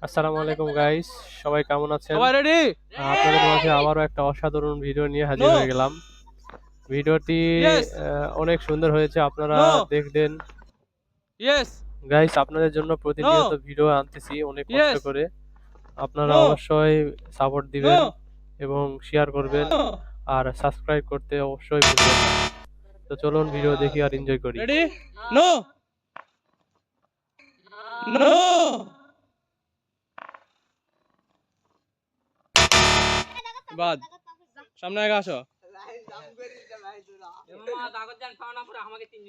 আসসালামু আলাইকুম গাইস, সবাই কেমন আছেন? সবাই রেডি? আপনাদের মাঝে আবারও একটা অসাধারণ ভিডিও নিয়ে হাজির নো হয়ে গেলাম। ভিডিওটি ইয়েস অনেক সুন্দর হয়েছে, আপনারা নো দেখবেন। ইয়েস গাইস, আপনাদের জন্য নো প্রতিনিয়ত ভিডিও আনতেছি অনেক কষ্ট ইয়েস করে। আপনারা নো অবশ্যই সাপোর্ট নো দিবেন এবং শেয়ার করবেন আর সাবস্ক্রাইব করতে অবশ্যই ভুলবেন না। তো চলুন ভিডিও দেখি আর এনজয় করি। রেডি? নো নো বাদ সামনে আগে আসো।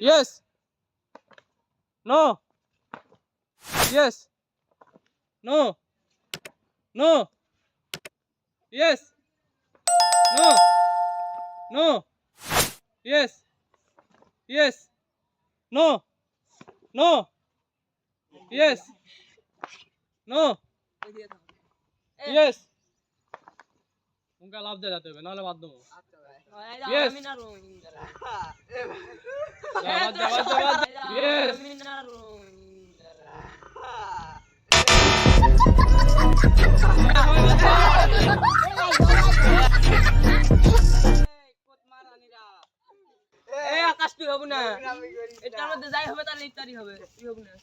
Yes no yes no no yes no no yes yes no no yes no yes উনকা লাভ দিয়ে যেতে হবে নাহলে বাদ দেবো। ইয়েস ইয়েস আকাশ তুই হবো না, এটার মধ্যে যাই হবে তাহলে ইফতারি হবে, তুই হবো না।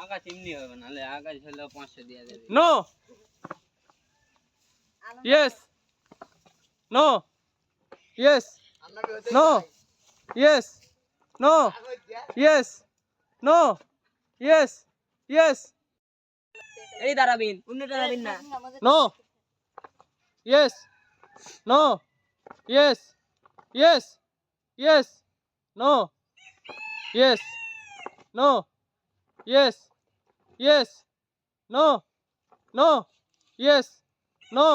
আকাশ এমনি হবে না, আকাশ হলে 500 দিয়ে দেবে। No yes no yes no yes no yes no yes yes এই দাঁড়াবিন, উন্নটা দাঁড়াবিন না। No yes no yes yes yes no yes no yes yes no no yes no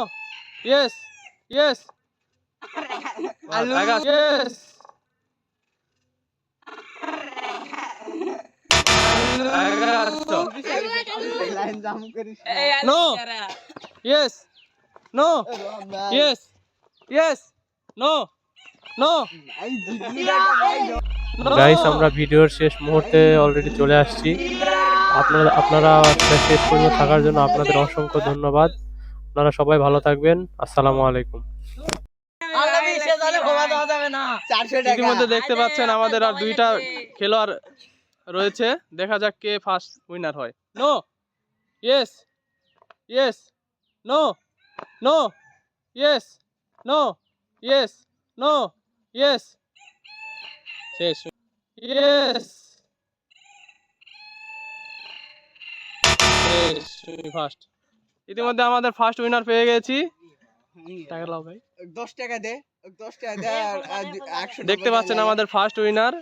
yes yes yes No. Yes. No. Yes. Yes. No. No. Guys, আমরা ভিডিওর শেষ মুহূর্তে already চলে আসছি। আপনারা শেষ পর্যন্ত থাকার জন্য আপনাদের অসংখ্য ধন্যবাদ। আপনারা সবাই ভালো থাকবেন। আসসালামু আলাইকুম। ইতিমধ্যে দেখতে পাচ্ছেন আমাদের আর দুইটা খেলোয়াড় রয়েছে, দেখা যাক কে ফার্স্ট উইনার হয়। No yes yes no no yes no yes no yes শেষ ইয়েস ফার্স্ট। ইতিমধ্যে আমাদের ফার্স্ট উইনার পেয়ে গেছি। টাকা লাও ভাই, 10 টাকা দে, 10 টাকা দে আর 100 দেখতে পাচ্ছেন আমাদের ফার্স্ট উইনার।